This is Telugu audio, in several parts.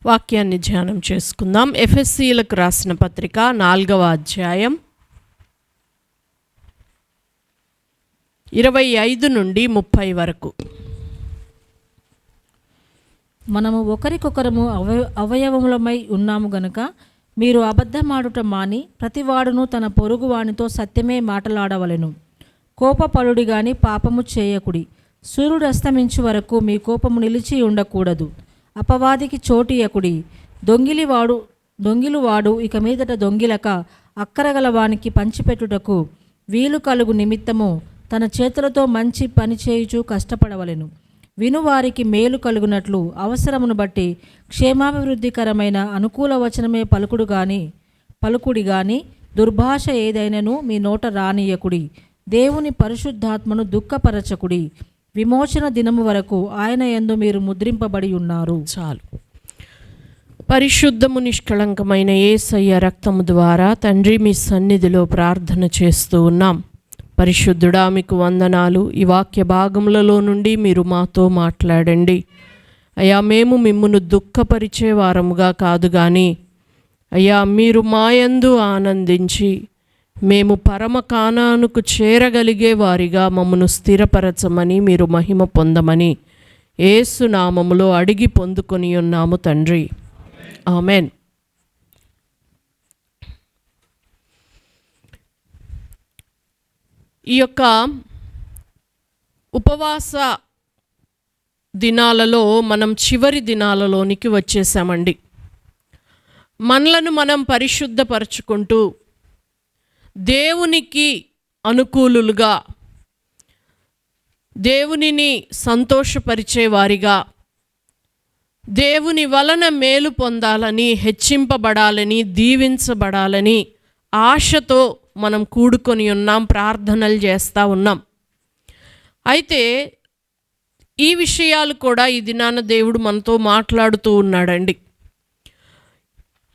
వాక్యాన్ని ధ్యానం చేసుకుందాం. ఎఫెసీలకు రాసిన పత్రిక 4వ అధ్యాయం 25 నుండి 30 వరకు. మనము ఒకరికొకరము అవయవములమై ఉన్నాము గనుక మీరు అబద్ధమాడుట మాని ప్రతివాడును తన పొరుగువానితో సత్యమే మాటలాడవలెను. కోపపడుడి గాని పాపము చేయకుడి. సూర్యుడు అస్తమించు వరకు మీ కోపము నిలిచి ఉండకూడదు. అపవాదికి చోటియకుడి. దొంగిలువాడు ఇక మీదట దొంగిలక అక్కరగలవానికి పంచిపెట్టుటకు వీలు కలుగు నిమిత్తము తన చేతులతో మంచి పని చేయుచు కష్టపడవలెను. వినువారికి మేలు కలుగునట్లు అవసరమును బట్టి క్షేమాభివృద్ధికరమైన అనుకూల వచనమే పలుకుడి గాని దుర్భాష ఏదైనను మీ నోట రానియకుడి. దేవుని పరిశుద్ధాత్మను దుఃఖపరచకుడి. విమోచన దినము వరకు ఆయన యందు మీరు ముద్రింపబడి ఉన్నారు. చాలు. పరిశుద్ధము నిష్కళంకమైన యేసయ్య రక్తము ద్వారా తండ్రి మీ సన్నిధిలో ప్రార్థన చేస్తూ ఉన్నాం. పరిశుద్ధుడా, మీకు వందనాలు. ఈ వాక్య భాగములలో నుండి మీరు మాతో మాట్లాడండి అయ్యా. మేము మిమ్మును దుఃఖపరిచే వారముగా కాదు కానీ అయ్యా, మీరు మాయందు ఆనందించి మేము పరమ కానానుకు చేరగలిగే వారిగా మమ్మను స్థిరపరచమని, మీరు మహిమ పొందమని యేసు నామములో అడిగి పొందుకొని ఉన్నాము తండ్రి. ఆమెన్. ఈ యొక్క ఉపవాస దినాలలో మనం చివరి దినాలలోనికి వచ్చేసామండి. మనలను మనం పరిశుద్ధపరచుకుంటూ దేవునికి అనుకూలులుగా, దేవునిని సంతోషపరిచేవారిగా, దేవుని వలన మేలు పొందాలని, హెచ్చింపబడాలని, దీవించబడాలని ఆశతో మనం కూడుకొని ఉన్నాం, ప్రార్థనలు చేస్తూ ఉన్నాం. అయితే ఈ విషయాలు కూడా ఈ దినాన దేవుడు మనతో మాట్లాడుతూ ఉన్నాడండి.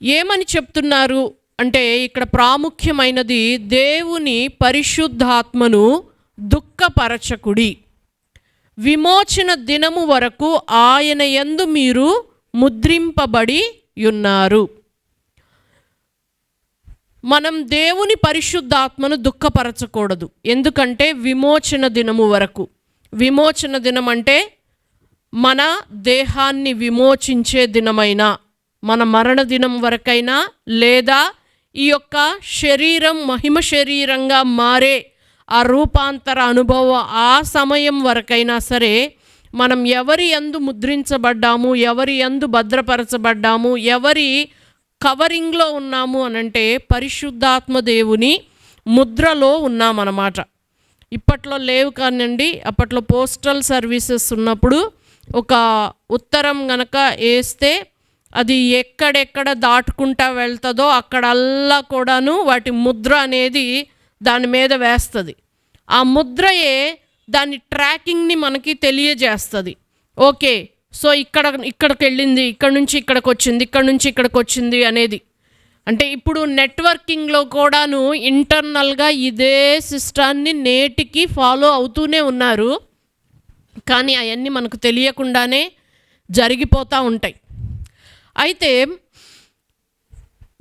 ఏమని చెప్తున్నారు అంటే, ఇక్కడ ప్రాముఖ్యమైనది దేవుని పరిశుద్ధాత్మను దుఃఖపరచకుడి. విమోచన దినము వరకు ఆయన యందు మీరు ముద్రింపబడి ఉన్నారు. మనం దేవుని పరిశుద్ధాత్మను దుఃఖపరచకూడదు. ఎందుకంటే విమోచన దినము వరకు, విమోచన దినం అంటే మన దేహాన్ని విమోచించే దినమైనా, మన మరణ దినం వరకైనా, లేదా ఈ యొక్క శరీరం మహిమ శరీరంగా మారే ఆ రూపాంతర అనుభవం ఆ సమయం వరకైనా సరే, మనం ఎవరి యందు ముద్రించబడ్డాము, ఎవరి యందు భద్రపరచబడ్డాము, ఎవరి కవరింగ్లో ఉన్నాము అనంటే పరిశుద్ధాత్మ దేవుని ముద్రలో ఉన్నామన్నమాట. ఇప్పట్లో లేవు కానండి. అప్పట్లో పోస్టల్ సర్వీసెస్ ఉన్నప్పుడు ఒక ఉత్తరం గనక వేస్తే అది ఎక్కడెక్కడ దాటుకుంటా వెళ్తుందో అక్కడల్లా కూడాను వాటి ముద్ర అనేది దాని మీద వేస్తుంది. ఆ ముద్రయే దాని ట్రాకింగ్ని మనకి తెలియజేస్తుంది. ఓకే, సో ఇక్కడికి వెళ్ళింది, ఇక్కడ నుంచి ఇక్కడికి వచ్చింది, ఇక్కడ నుంచి ఇక్కడికి వచ్చింది అనేది. అంటే ఇప్పుడు నెట్వర్కింగ్లో కూడాను ఇంటర్నల్గా ఇదే సిస్టాన్ని నేటికి ఫాలో అవుతూనే ఉన్నారు. కానీ అవన్నీ మనకు తెలియకుండానే జరిగిపోతూ ఉంటాయి. అయితే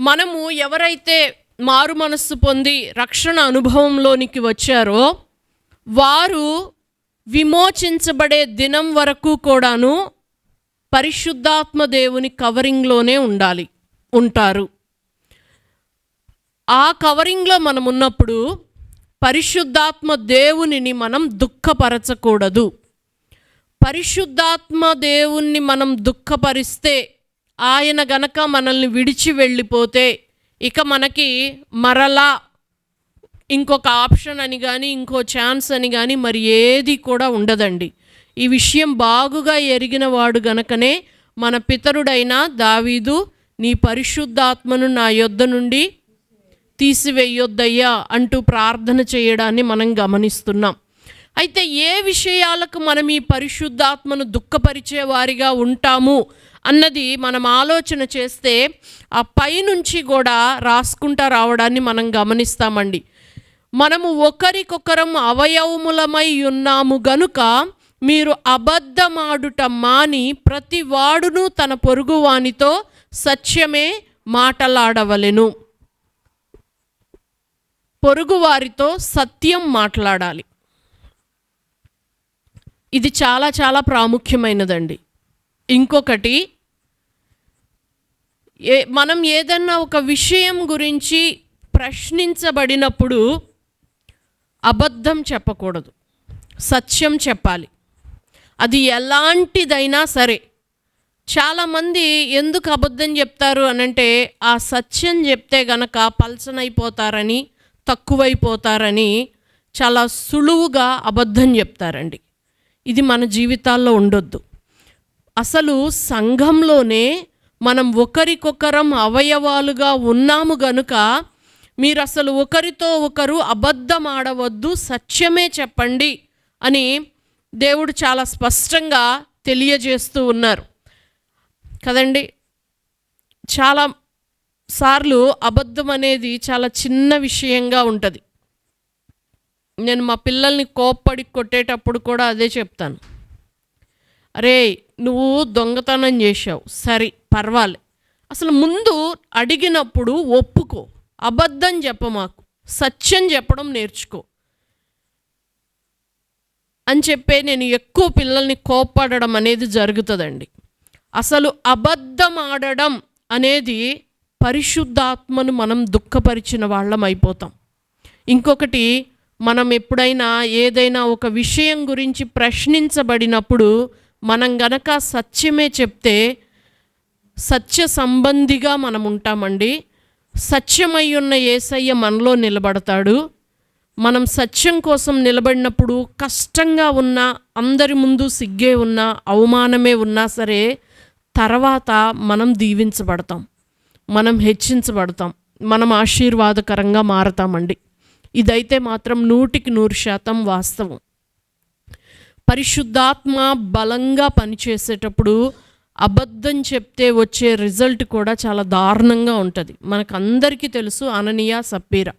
మనము ఎవరైతే మారు మనస్సు పొంది రక్షణ అనుభవంలోనికి వచ్చారో వారు విమోచించబడే దినం వరకు కూడాను పరిశుద్ధాత్మ దేవుని కవరింగ్లోనే ఉంటారు. ఆ కవరింగ్లో మనం ఉన్నప్పుడు పరిశుద్ధాత్మ దేవునిని మనం దుఃఖపరచకూడదు. పరిశుద్ధాత్మ దేవుణ్ణి మనం దుఃఖపరిస్తే, ఆయన గనక మనల్ని విడిచి వెళ్ళిపోతే, ఇక మనకి మరలా ఇంకొక ఆప్షన్ అని కానీ, ఇంకో ఛాన్స్ అని కానీ మరి ఏది కూడా ఉండదండి. ఈ విషయం బాగుగా ఎరిగిన వాడు గనకనే మన పితరుడైన దావీదు, నీ పరిశుద్ధాత్మను నా యొద్ద నుండి తీసివేయొద్దయ్యా అంటూ ప్రార్థన చేయడాన్ని మనం గమనిస్తున్నాం. అయితే ఏ విషయాలకు మనం ఈ పరిశుద్ధాత్మను దుఃఖపరిచే వారిగా ఉంటాము అన్నది మనం ఆలోచన చేస్తే ఆ పైనుంచి కూడా రాసుకుంటా రావడాన్ని మనం గమనిస్తామండి. మనము ఒకరికొకరం అవయవములమై ఉన్నాము గనుక మీరు అబద్ధమాడుట మాని ప్రతి వాడును తన పొరుగువానితో సత్యమే మాటలాడవలెను. పొరుగువారితో సత్యం మాట్లాడాలి. ఇది చాలా చాలా ప్రాముఖ్యమైనదండి. ఇంకొకటి, మనం ఏదన్నా ఒక విషయం గురించి ప్రశ్నించబడినప్పుడు అబద్ధం చెప్పకూడదు, సత్యం చెప్పాలి. అది ఎలాంటిదైనా సరే. చాలామంది ఎందుకు అబద్ధం చెప్తారు అనంటే, ఆ సత్యం చెప్తే గనక పల్చనైపోతారని, తక్కువైపోతారని చాలా సులువుగా అబద్ధం చెప్తారండి. ఇది మన జీవితాల్లో ఉండొద్దు. అసలు సంఘంలోనే మనం ఒకరికొకరం అవయవాలుగా ఉన్నాము గనుక మీరు అసలు ఒకరితో ఒకరు అబద్ధం ఆడవద్దు, సత్యమే చెప్పండి అని దేవుడు చాలా స్పష్టంగా తెలియజేస్తూ ఉన్నారు కదండి. చాలా సార్లు అబద్ధం అనేది చాలా చిన్న విషయంగా ఉంటుంది. నేను మా పిల్లల్ని కోప్పడి కొట్టేటప్పుడు కూడా అదే చెప్తాను. అరే, నువ్వు దొంగతనం చేశావు, సరే పర్వాలే, అసలు ముందు అడిగినప్పుడు ఒప్పుకో, అబద్ధం చెప్పమాకు, సత్యం చెప్పడం నేర్చుకో అని చెప్పే నేను ఎక్కువ పిల్లల్ని కోప్పడడం అనేది జరుగుతుందండి. అసలు అబద్ధం ఆడడం అనేది పరిశుద్ధాత్మను మనం దుఃఖపరిచిన వాళ్ళం అయిపోతాం. ఇంకొకటి, మనం ఎప్పుడైనా ఏదైనా ఒక విషయం గురించి ప్రశ్నించబడినప్పుడు మనం గనక సత్యమే చెప్తే సత్య సంబంధిగా మనం ఉంటామండి. సత్యమై ఉన్న యేసయ్య మనలో నిలబడతాడు. మనం సత్యం కోసం నిలబడినప్పుడు కష్టంగా ఉన్నా, అందరి ముందు సిగ్గే ఉన్నా, అవమానమే ఉన్నా సరే, తర్వాత మనం దీవించబడతాం, మనం హెచ్చించబడతాం, మనం ఆశీర్వాదకరంగా మారతామండి. ఇదైతే మాత్రం 100% వాస్తవం. పరిశుద్ధాత్మ బలంగా పనిచేసేటప్పుడు అబద్ధం చెప్తే వచ్చే రిజల్ట్ కూడా చాలా దారుణంగా ఉంటుంది. మనకందరికీ తెలుసు అననీయ సప్పీరా.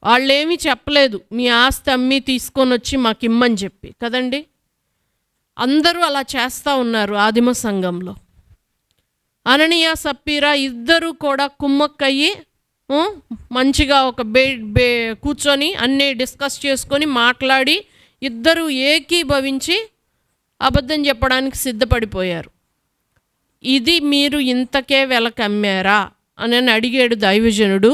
వాళ్ళేమీ చెప్పలేదు, మీ ఆస్తి అమ్మి తీసుకొని వచ్చి మాకు ఇమ్మని చెప్పి కదండి. అందరూ అలా చేస్తూ ఉన్నారు ఆదిమ సంఘంలో. అననీయ సప్పీరా ఇద్దరు కూడా కుమ్మక్కయ్యి మంచిగా ఒక కూర్చొని అన్నీ డిస్కస్ చేసుకొని మాట్లాడి ఇద్దరు ఏకీభవించి అబద్ధం చెప్పడానికి సిద్ధపడిపోయారు. ఇది మీరు ఇంతకే వెలకమ్మారా అని అడిగాడు దైవజనుడు.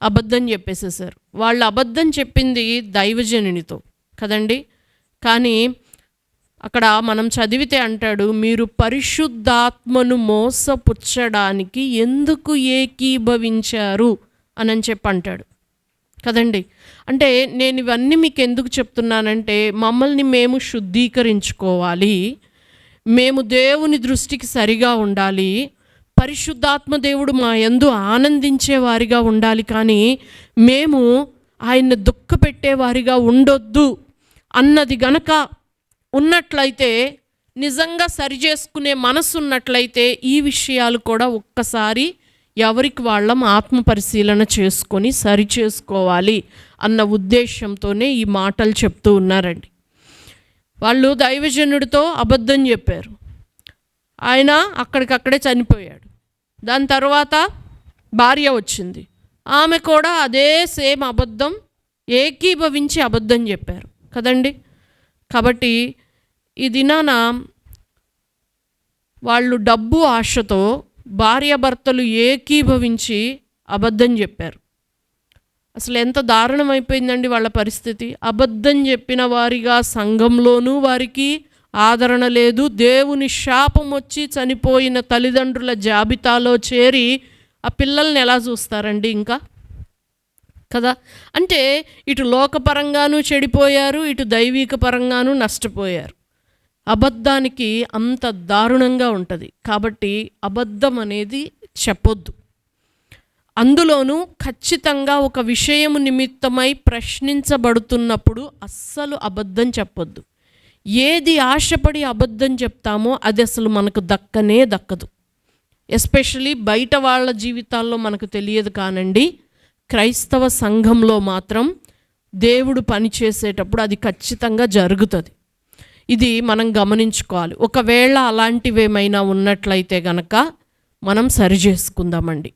అబద్ధం చెప్పేసేసారు. వాళ్ళు అబద్ధం చెప్పింది దైవజనునితో కదండి. కానీ అక్కడ మనం చదివితే అంటాడు, మీరు పరిశుద్ధాత్మను మోసపుచ్చడానికి ఎందుకు ఏకీభవించారు అని చెప్పి అంటాడు కదండి. అంటే నేను ఇవన్నీ మీకు ఎందుకు చెప్తున్నానంటే, మమ్మల్ని మేము శుద్ధీకరించుకోవాలి, మేము దేవుని దృష్టికి సరిగా ఉండాలి, పరిశుద్ధాత్మ దేవుడు మా యందు ఆనందించే వారిగా ఉండాలి, కానీ మేము ఆయన్ని దుఃఖపెట్టేవారిగా ఉండొద్దు అన్నది గనక ఉన్నట్లయితే, నిజంగా సరిచేసుకునే మనసు ఉన్నట్లయితే ఈ విషయాలు కూడా ఒక్కసారి ఎవరికి వాళ్ళం ఆత్మ పరిశీలన చేసుకొని సరి చేసుకోవాలి అన్న ఉద్దేశంతోనే ఈ మాటలు చెప్తూ ఉన్నారండి. వాళ్ళు దైవజనుడితో అబద్ధం చెప్పారు, ఆయన అక్కడికక్కడే చనిపోయాడు. దాని తర్వాత భార్య వచ్చింది, ఆమె కూడా అదే సేమ్ అబద్ధం ఏకీభవించి అబద్ధం చెప్పారు కదండి. కాబట్టి ఈ దినాన వాళ్ళు డబ్బు ఆశతో భార్యాభర్తలు ఏకీభవించి అబద్ధం చెప్పారు. అసలు ఎంత దారుణం అయిపోయిందండి వాళ్ళ పరిస్థితి. అబద్ధం చెప్పిన వారిగా సంఘంలోనూ వారికి ఆదరణ లేదు. దేవుని శాపం వచ్చి చనిపోయిన తల్లిదండ్రుల జాబితాలో చేరి ఆ పిల్లల్ని ఎలా చూస్తారండి ఇంకా కదా. అంటే ఇటు లోకపరంగానూ చెడిపోయారు, ఇటు దైవిక పరంగానూ నష్టపోయారు. అబద్ధానికి అంత దారుణంగా ఉంటుంది. కాబట్టి అబద్ధం అనేది చెప్పొద్దు. అందులోనూ ఖచ్చితంగా ఒక విషయం నిమిత్తమై ప్రశ్నించబడుతున్నప్పుడు అస్సలు అబద్ధం చెప్పొద్దు. ఏది ఆశపడి అబద్ధం చెప్తామో అది అసలు మనకు దక్కనే దక్కదు. ఎస్పెషలీ బయట వాళ్ళ జీవితాల్లో మనకు తెలియదు కానండి, క్రైస్తవ సంఘంలో మాత్రం దేవుడు పని చేసేటప్పుడు అది ఖచ్చితంగా జరుగుతుంది. ఇది మనం గమనించుకోవాలి. ఒకవేళ అలాంటివేమైనా ఉన్నట్లయితే గనక మనం సరి చేసుకుందామండి.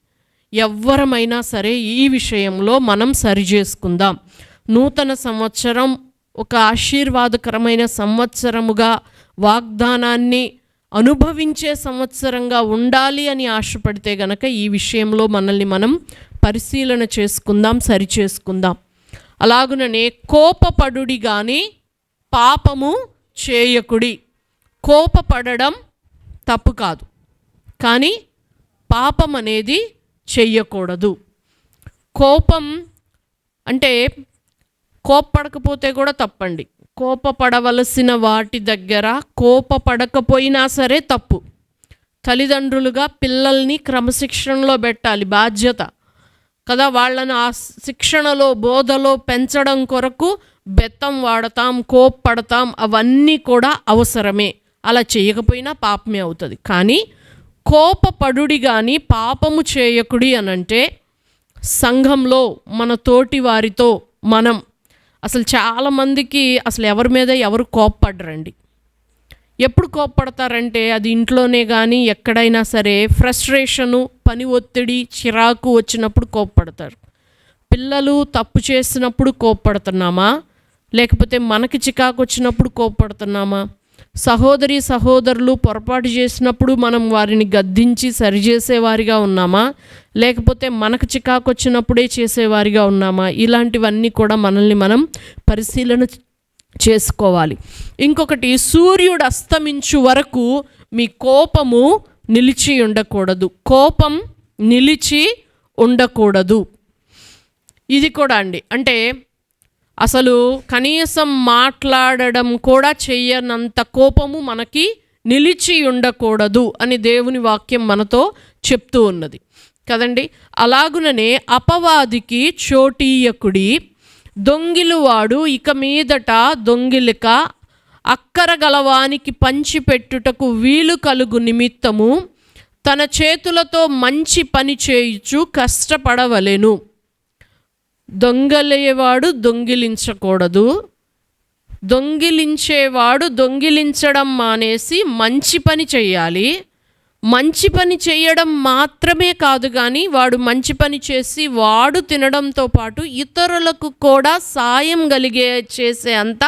ఎవ్వరమైనా సరే ఈ విషయంలో మనం సరి చేసుకుందాం. నూతన సంవత్సరం ఒక ఆశీర్వాదకరమైన సంవత్సరముగా, వాగ్దానాన్ని అనుభవించే సంవత్సరంగా ఉండాలి అని ఆశపడితే గనక ఈ విషయంలో మనల్ని మనం పరిశీలన చేసుకుందాం, సరి చేసుకుందాం. అలాగుననే కోపపడుడి గాని పాపము చేయకుడి. కోపపడడం తప్పు కాదు, కానీ పాపం అనేది చెయ్యకూడదు. కోపం అంటే కోప్పడకపోతే కూడా తప్పండి. కోపపడవలసిన వాటి దగ్గర కోపపడకపోయినా సరే తప్పు. తల్లిదండ్రులుగా పిల్లల్ని క్రమశిక్షణలో పెట్టాలి, బాధ్యత కదా. వాళ్ళని ఆ శిక్షణలో, బోధలో పెంచడం కొరకు బెత్తం వాడతాం, కోప్పడతాం, అవన్నీ కూడా అవసరమే. అలా చేయకపోయినా పాపమే అవుతుంది. కానీ కోపపడుడి కానీ పాపము చేయకుడి అనంటే సంఘంలో మన తోటి వారితో మనం అసలు చాలామందికి అసలు ఎవరి మీద ఎవరు కోప్పడరండి. ఎప్పుడు కోప్పడతారంటే అది ఇంట్లోనే కానీ ఎక్కడైనా సరే ఫ్రస్ట్రేషను, పని ఒత్తిడి, చిరాకు వచ్చినప్పుడు కోప్పడతారు. పిల్లలు తప్పు చేసినప్పుడు కోప్పడుతున్నామా, లేకపోతే మనకి చికాకు వచ్చినప్పుడు కోప్పడుతున్నామా? సహోదరి సహోదరులు పొరపాటు చేసినప్పుడు మనం వారిని గద్దించి సరిచేసేవారిగా ఉన్నామా, లేకపోతే మనకు చికాకు వచ్చినప్పుడే చేసేవారిగా ఉన్నామా? ఇలాంటివన్నీ కూడా మనల్ని మనం పరిశీలన చేసుకోవాలి. ఇంకొకటి, సూర్యుడు అస్తమించు వరకు మీ కోపము నిలిచి ఉండకూడదు. కోపం నిలిచి ఉండకూడదు. ఇది కూడా అండి, అంటే అసలు కనీసం మాట్లాడడం కూడా చెయ్యనంత కోపము మనకి నిలిచి ఉండకూడదు అని దేవుని వాక్యం మనతో చెప్తూ ఉన్నది కదండి. అలాగుననే అపవాదికి చోటీయకుడి, దొంగిలువాడు ఇక మీదట దొంగిలిక, అక్కర గలవానికి పంచిపెట్టుటకు వీలు కలుగు నిమిత్తము తన చేతులతో మంచి పని చేయుచు కష్టపడవలెను. దొంగలేవాడు దొంగిలించకూడదు, దొంగిలించేవాడు దొంగిలించడం మానేసి మంచి పని చేయాలి. మంచి పని చేయడం మాత్రమే కాదు, కానీ వాడు మంచి పని చేసి వాడు తినడంతో పాటు ఇతరులకు కూడా సాయం చేసే అంత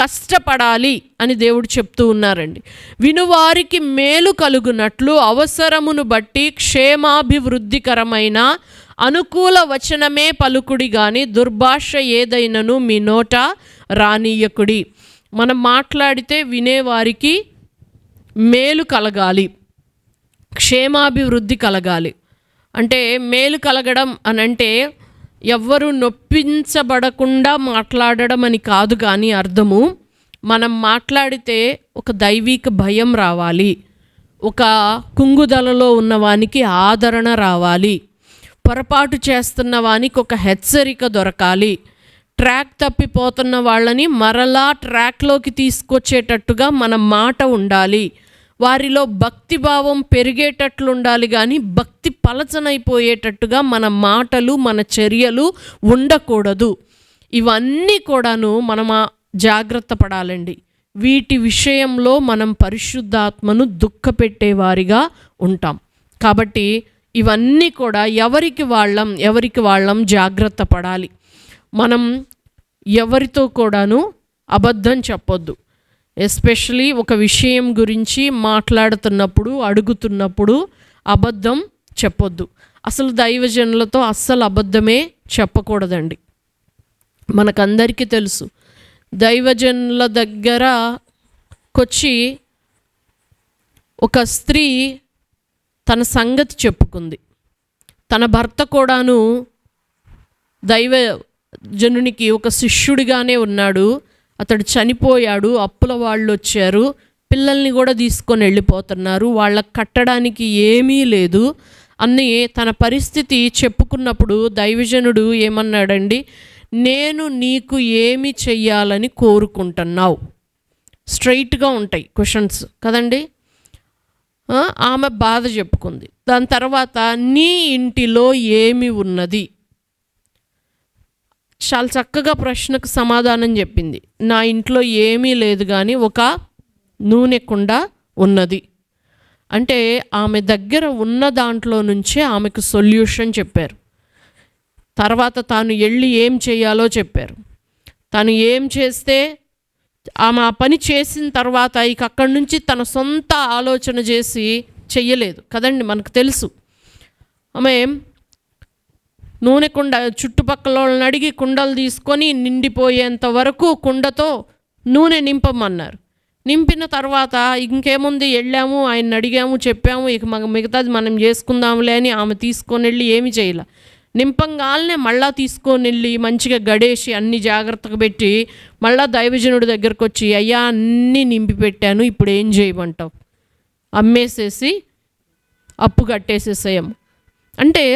కష్టపడాలి అని దేవుడు చెప్తూ ఉన్నారండి. వినువారికి మేలు కలుగునట్లు అవసరమును బట్టి క్షేమాభివృద్ధికరమైన అనుకూల వచనమే పలుకుడి గాని దుర్భాష ఏదైనను మీ నోట రానీయకుడి. మనం మాట్లాడితే వినేవారికి మేలు కలగాలి, క్షేమాభివృద్ధి కలగాలి. అంటే మేలు కలగడం అనంటే ఎవ్వరూ నొప్పించబడకుండా మాట్లాడడం అని కాదు, కానీ అర్థము మనం మాట్లాడితే ఒక దైవిక భయం రావాలి, ఒక కుంగుదలలో ఉన్నవానికి ఆదరణ రావాలి, పొరపాటు చేస్తున్న వానికి ఒక హెచ్చరిక దొరకాలి, ట్రాక్ తప్పిపోతున్న వాళ్ళని మరలా ట్రాక్లోకి తీసుకొచ్చేటట్టుగా మన మాట ఉండాలి, వారిలో భక్తిభావం పెరిగేటట్లు ఉండాలి, కానీ భక్తి పలచనైపోయేటట్టుగా మన మాటలు, మన చర్యలు ఉండకూడదు. ఇవన్నీ కూడాను మనం జాగ్రత్త పడాలండి. వీటి విషయంలో మనం పరిశుద్ధాత్మను దుఃఖపెట్టేవారిగా ఉంటాం. కాబట్టి ఇవన్నీ కూడా ఎవరికి వాళ్ళం జాగ్రత్త పడాలి. మనం ఎవరితో కూడాను అబద్ధం చెప్పొద్దు. ఎస్పెషలీ ఒక విషయం గురించి మాట్లాడుతున్నప్పుడు, అడుగుతున్నప్పుడు అబద్ధం చెప్పొద్దు. అసలు దైవజనులతో అస్సలు అబద్ధమే చెప్పకూడదండి. మనకందరికీ తెలుసు, దైవజనుల దగ్గరకొచ్చి ఒక స్త్రీ తన సంగతి చెప్పుకుంది. తన భర్త కూడాను దైవజనునికి ఒక శిష్యుడిగానే ఉన్నాడు, అతడు చనిపోయాడు, అప్పుల వాళ్ళు వచ్చారు, పిల్లల్ని కూడా తీసుకొని వెళ్ళిపోతున్నారు, వాళ్ళకి కట్టడానికి ఏమీ లేదు అన్నీ తన పరిస్థితి చెప్పుకున్నప్పుడు దైవజనుడు ఏమన్నాడండి, నేను నీకు ఏమి చెయ్యాలని కోరుకుంటున్నావు? స్ట్రైట్గా ఉంటాయి క్వశ్చన్స్ కదండి. ఆమె బాధ చెప్పుకుంది. దాని తర్వాత నీ ఇంటిలో ఏమి ఉన్నది? చాలా చక్కగా ప్రశ్నకు సమాధానం చెప్పింది. నా ఇంట్లో ఏమీ లేదు కానీ ఒక నూనె కుండ ఉన్నది అంటే ఆమె దగ్గర ఉన్న దాంట్లో నుంచే ఆమెకు సొల్యూషన్ చెప్పారు. తర్వాత తాను వెళ్ళి ఏం చేయాలో చెప్పారు. తను ఏం చేస్తే ఆమె ఆ పని చేసిన తర్వాత ఇక అక్కడి నుంచి తన సొంత ఆలోచన చేసి చెయ్యలేదు కదండి. మనకు తెలుసు ఆమె నూనె కుండ చుట్టుపక్కల వాళ్ళని అడిగి కుండలు తీసుకొని నిండిపోయేంత వరకు కుండతో నూనె నింపమన్నారు. నింపిన తర్వాత ఇంకేముంది, వెళ్ళాము, ఆయన అడిగాము, చెప్పాము, ఇక మిగతాది మనం చేసుకుందాంలే అని ఆమె తీసుకొని వెళ్ళి ఏమి చేయాల. నింపంగానే మళ్ళా తీసుకొని వెళ్ళి మంచిగా గడేసి అన్ని జాగ్రత్తగా పెట్టి మళ్ళా దైవజనుడి దగ్గరకు వచ్చి, అయ్యా అన్నీ నింపి పెట్టాను, ఇప్పుడు ఏం చేయమంటావు, అమ్మేసేసి అప్పు కట్టేసేసాం అంటే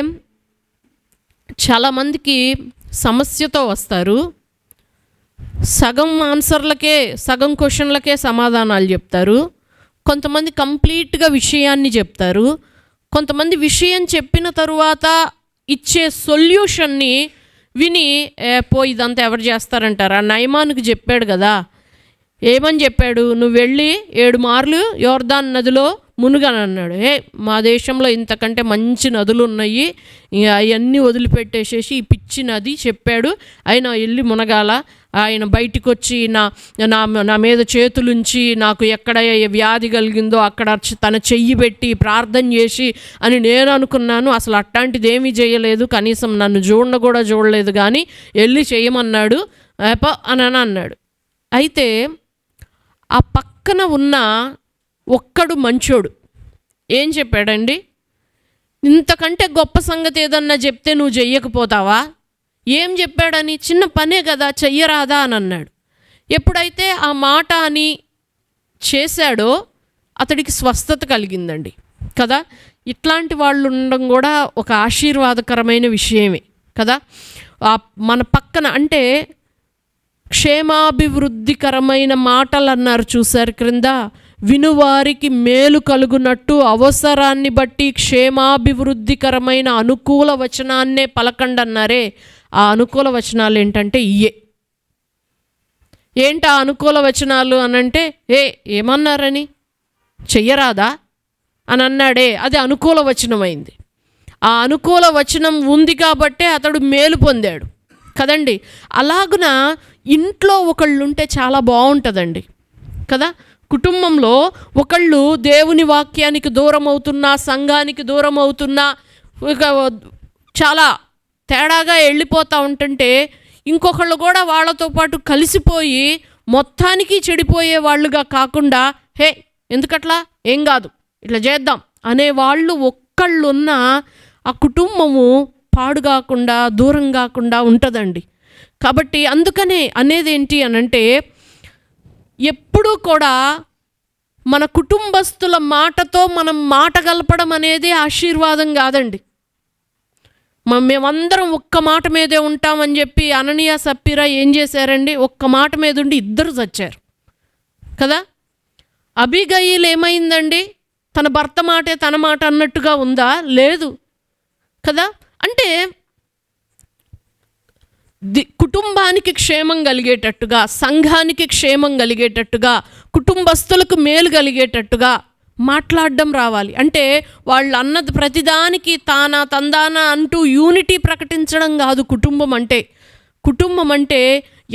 చాలామందికి సమస్యతో వస్తారు, సగం ఆన్సర్లకే సగం క్వశ్చన్లకే సమాధానాలు చెప్తారు. కొంతమంది కంప్లీట్గా విషయాన్ని చెప్తారు. కొంతమంది విషయం చెప్పిన తరువాత ఇచ్చే సొల్యూషన్ని విని ఇదంతా ఎవరు చేస్తారంటారా. నయమానుకు చెప్పాడు కదా, ఏమని చెప్పాడు, నువ్వు వెళ్ళి 7 మార్లు యోర్దాన్ నదిలో మునుగనన్నాడు. మా దేశంలో ఇంతకంటే మంచి నదులు ఉన్నాయి, అవన్నీ వదిలిపెట్టేసేసి ఈ పిచ్చి నది చెప్పాడు. ఆయన వెళ్ళి మునగాల. ఆయన బయటికి వచ్చి నా మీద చేతులుంచి నాకు ఎక్కడ వ్యాధి కలిగిందో అక్కడ తన చెయ్యి పెట్టి ప్రార్థన చేసి అని నేను అనుకున్నాను. అసలు అట్లాంటిది ఏమీ చేయలేదు, కనీసం నన్ను కూడా చూడలేదు, కానీ వెళ్ళి చేయమన్నాడు అని అన్నాడు. అయితే ఆ పక్కన ఉన్న ఒక్కడు మంచోడు ఏం చెప్పాడండి, ఇంతకంటే గొప్ప సంగతి ఏదన్నా చెప్తే నువ్వు చెయ్యకపోతావా, ఏం చెప్పాడని, చిన్న పనే కదా చెయ్యరాదా అని అన్నాడు. ఎప్పుడైతే ఆ మాట అని చేశాడో అతడికి స్వస్థత కలిగిందండి కదా. ఇట్లాంటి వాళ్ళు ఉండడం కూడా ఒక ఆశీర్వాదకరమైన విషయమే కదా. మన పక్కన అంటే క్షేమాభివృద్ధికరమైన మాటలు అన్నారు చూశారు క్రింద, వినువారికి మేలు కలుగునట్టు అవసరాన్ని బట్టి క్షేమాభివృద్ధికరమైన అనుకూల వచనాన్నే పలకండి అన్నారే. ఆ అనుకూల వచనాలు ఏంటంటే ఏంటి ఆ అనుకూల వచనాలు అనంటే, ఏమన్నారని, చెయ్యరాదా అని అన్నాడే, అది అనుకూల వచనమైంది. ఆ అనుకూల వచనం ఉంది కాబట్టే అతడు మేలు పొందాడు కదండి. అలాగున ఇంట్లో ఒకళ్ళు ఉంటే చాలా బాగుంటుందండి కదా. కుటుంబంలో ఒకళ్ళు దేవుని వాక్యానికి దూరం అవుతున్నా, సంఘానికి దూరం అవుతున్నా, చాలా తేడాగా వెళ్ళిపోతూ ఉంటుంటే ఇంకొకళ్ళు కూడా వాళ్ళతో పాటు కలిసిపోయి మొత్తానికి చెడిపోయే వాళ్ళుగా కాకుండా, ఎందుకట్లా, ఏం కాదు, ఇట్లా చేద్దాం అనేవాళ్ళు ఒక్కళ్ళున్నా ఆ కుటుంబము పాడు కాకుండా దూరం కాకుండా ఉంటుందండి. కాబట్టి అందుకనే అనేది ఏంటి అనంటే, ఎప్పుడూ కూడా మన కుటుంబస్తుల మాటతో మనం మాట కలపడం అనేది ఆశీర్వాదం కాదండి. మేమందరం ఒక్క మాట మీదే ఉంటామని చెప్పి అననీయ సప్పీరా ఏం చేశారండి, ఒక్క మాట మీద ఉండి ఇద్దరు చచ్చారు కదా. అబీగయీల్ ఏమైందండి, తన భర్త మాటే తన మాట అన్నట్టుగా ఉందా, లేదు కదా. అంటే కుటుంబానికి క్షేమం కలిగేటట్టుగా, సంఘానికి క్షేమం కలిగేటట్టుగా, కుటుంబస్తులకు మేలు కలిగేటట్టుగా మాట్లాడడం రావాలి. అంటే వాళ్ళు అన్నది ప్రతిదానికి తందానా అంటూ యూనిటీ ప్రకటించడం కాదు కుటుంబం అంటే. కుటుంబం అంటే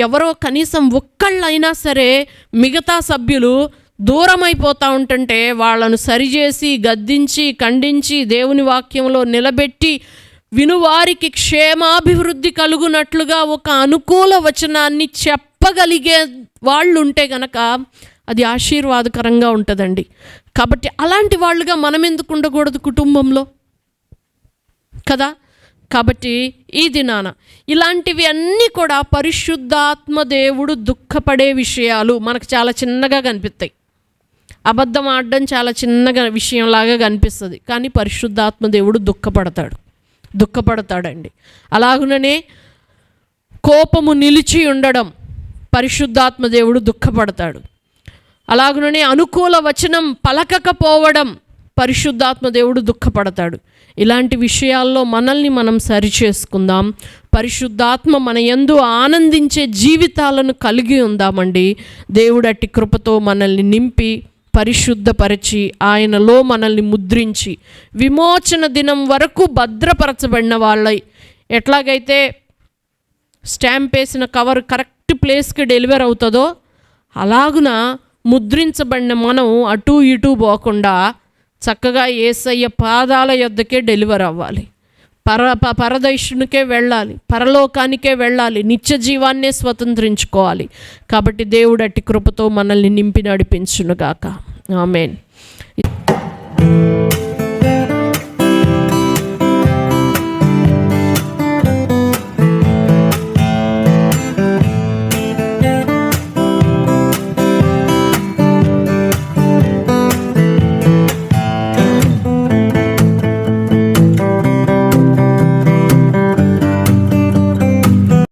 ఎవరో కనీసం ఒక్కళ్ళైనా సరే మిగతా సభ్యులు దూరమైపోతూ ఉంటుంటే వాళ్ళను సరిచేసి, గద్దించి, ఖండించి, దేవుని వాక్యంలో నిలబెట్టి, వినువారికి క్షేమాభివృద్ధి కలుగునట్లుగా ఒక అనుకూల వచనాన్ని చెప్పగలిగే వాళ్ళు ఉంటే గనక అది ఆశీర్వాదకరంగా ఉంటుందండి. కాబట్టి అలాంటి వాళ్ళుగా మనం ఎందుకు ఉండకూడదు కుటుంబంలో కదా. కాబట్టి ఈ దినాన ఇలాంటివి అన్నీ కూడా పరిశుద్ధాత్మ దేవుడు దుఃఖపడే విషయాలు మనకు చాలా చిన్నగా కనిపిస్తాయి. అబద్ధం ఆడడం చాలా చిన్నగా విషయంలాగా కనిపిస్తుంది, కానీ పరిశుద్ధాత్మ దేవుడు దుఃఖపడతాడండి. అలాగుననే కోపము నిలిచి ఉండడం పరిశుద్ధాత్మ దేవుడు దుఃఖపడతాడు. అలాగుననే అనుకూల వచనం పలకకపోవడం పరిశుద్ధాత్మ దేవుడు దుఃఖపడతాడు. ఇలాంటి విషయాల్లో మనల్ని మనం సరిచేసుకుందాం. పరిశుద్ధాత్మ మన యందు ఆనందించే జీవితాలను కలిగి ఉందామండి. దేవుడు అట్టి కృపతో మనల్ని నింపి పరిశుద్ధపరిచి ఆయనలో మనల్ని ముద్రించి విమోచన దినం వరకు భద్రపరచబడిన వాళ్ళై, ఎట్లాగైతే స్టాంప్ వేసిన కవర్ కరెక్ట్ ప్లేస్కి డెలివర్ అవుతుందో అలాగున ముద్రించబడిన మనం అటు ఇటు పోకుండా చక్కగా యేసయ్య పాదాల యొద్దకే డెలివర్ అవ్వాలి. పరదేశునికే వెళ్ళాలి, పరలోకానికే వెళ్ళాలి, నిత్య జీవాన్నే స్వతంత్రించుకోవాలి. కాబట్టి దేవుడు అట్టి కృపతో మనల్ని నింపి నడిపించునుగాక. ఆమేన్.